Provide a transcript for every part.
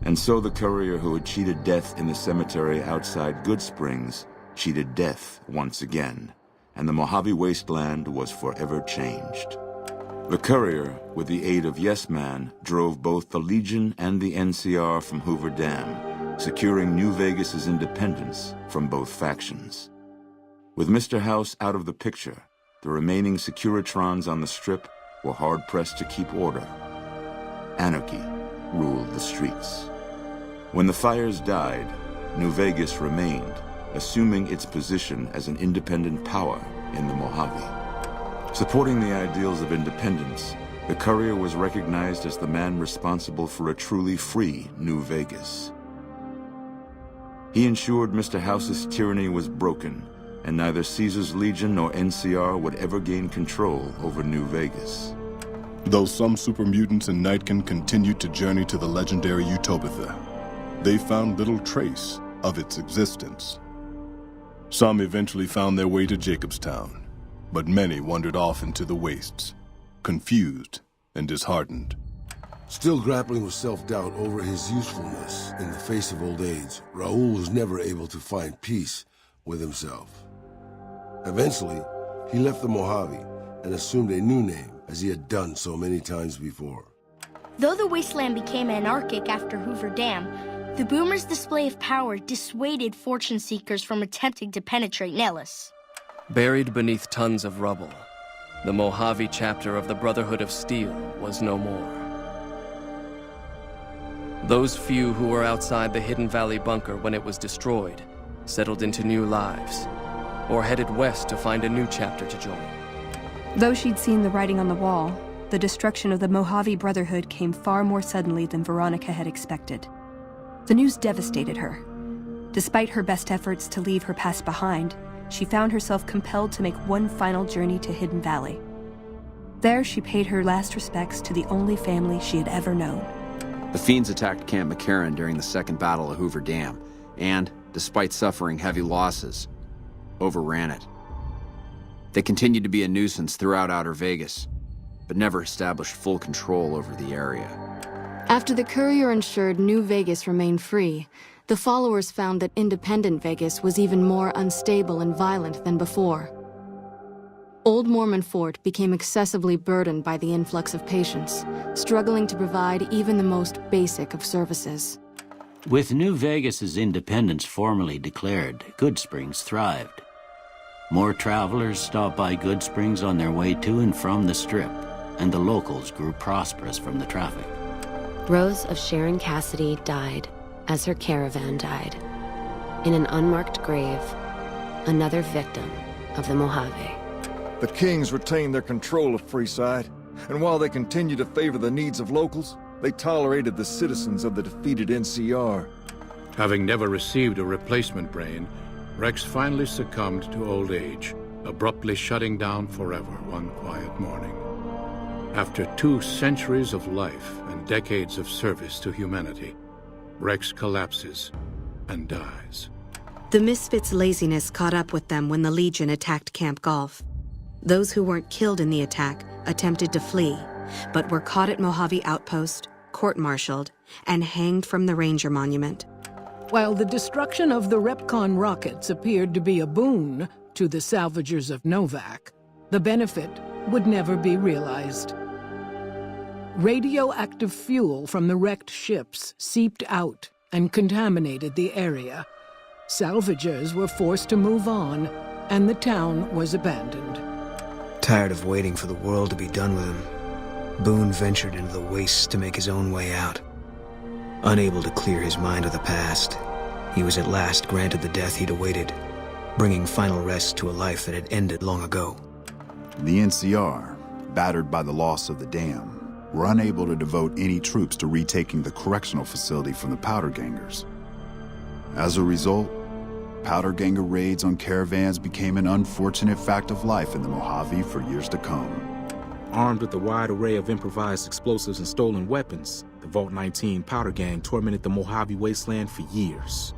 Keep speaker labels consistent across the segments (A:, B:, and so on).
A: And so the courier who had cheated death in the cemetery outside Goodsprings cheated death once again, and the Mojave Wasteland was forever changed. The courier, with the aid of Yes Man, drove both the Legion and the NCR from Hoover Dam, securing New Vegas's independence from both factions. With Mr. House out of the picture, the remaining Securitrons on the Strip were hard-pressed to keep order. Anarchy ruled the streets. When the fires died, New Vegas remained, assuming its position as an independent power in the Mojave. Supporting the ideals of independence, the courier was recognized as the man responsible for a truly free New Vegas. He ensured Mr. House's tyranny was broken, and neither Caesar's Legion nor NCR would ever gain control over New Vegas.
B: Though some super mutants in Nightkin continued to journey to the legendary Utopia, they found little trace of its existence. Some eventually found their way to Jacobstown, but many wandered off into the wastes, confused and disheartened.
C: Still grappling with self-doubt over his usefulness in the face of old age, Raul was never able to find peace with himself. Eventually, he left the Mojave and assumed a new name, as he had done so many times before.
D: Though the wasteland became anarchic after Hoover Dam, the Boomers' display of power dissuaded fortune seekers from attempting to penetrate Nellis.
E: Buried beneath tons of rubble, the Mojave chapter of the Brotherhood of Steel was no more. Those few who were outside the Hidden Valley bunker when it was destroyed settled into new lives, or headed west to find a new chapter to join.
F: Though she'd seen the writing on the wall, the destruction of the Mojave Brotherhood came far more suddenly than Veronica had expected. The news devastated her. Despite her best efforts to leave her past behind, she found herself compelled to make one final journey to Hidden Valley. There, she paid her last respects to the only family she had ever known.
G: The Fiends attacked Camp McCarran during the Second Battle of Hoover Dam, and, despite suffering heavy losses, overran it. They continued to be a nuisance throughout Outer Vegas, but never established full control over the area.
H: After the courier ensured New Vegas remained free, the followers found that independent Vegas was even more unstable and violent than before. Old Mormon Fort became excessively burdened by the influx of patients, struggling to provide even the most basic of services.
I: With New Vegas's independence formally declared, Goodsprings thrived. More travelers stopped by Goodsprings on their way to and from the Strip, and the locals grew prosperous from the traffic.
J: Rose of Sharon Cassidy died as her caravan died. In an unmarked grave, another victim of the Mojave.
K: The Kings retained their control of Freeside, and while they continued to favor the needs of locals, they tolerated the citizens of the defeated NCR.
L: Having never received a replacement brain, Rex finally succumbed to old age, abruptly shutting down forever one quiet morning. After 2 centuries of life and decades of service to humanity, Rex collapses and dies.
M: The Misfits' laziness caught up with them when the Legion attacked Camp Golf. Those who weren't killed in the attack attempted to flee, but were caught at Mojave Outpost, court-martialed, and hanged from the Ranger Monument.
N: While the destruction of the Repcon rockets appeared to be a boon to the salvagers of Novac, the benefit would never be realized. Radioactive fuel from the wrecked ships seeped out and contaminated the area. Salvagers were forced to move on, and the town was abandoned.
O: Tired of waiting for the world to be done with him, Boone ventured into the wastes to make his own way out. Unable to clear his mind of the past, he was at last granted the death he'd awaited, bringing final rest to a life that had ended long ago.
P: The NCR, battered by the loss of the dam, were unable to devote any troops to retaking the correctional facility from the Powder Gangers. As a result, Powder Ganger raids on caravans became an unfortunate fact of life in the Mojave for years to come.
Q: Armed with a wide array of improvised explosives and stolen weapons, the Vault 19 Powder Gang tormented the Mojave wasteland for years.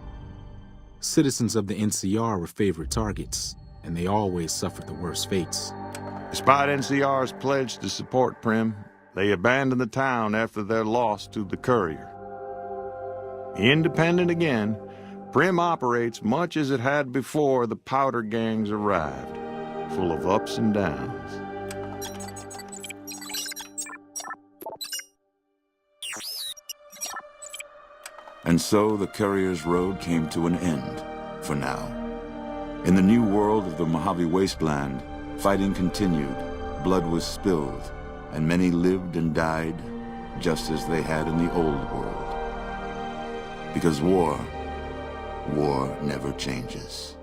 Q: Citizens of the NCR were favorite targets, and they always suffered the worst fates.
R: Despite NCR's pledge to support Prim, they abandoned the town after their loss to the courier. Independent again, Primm operates much as it had before the powder gangs arrived, full of ups and downs.
A: And so the Courier's Road came to an end, for now. In the new world of the Mojave Wasteland, fighting continued, blood was spilled, and many lived and died just as they had in the old world. Because war never changes.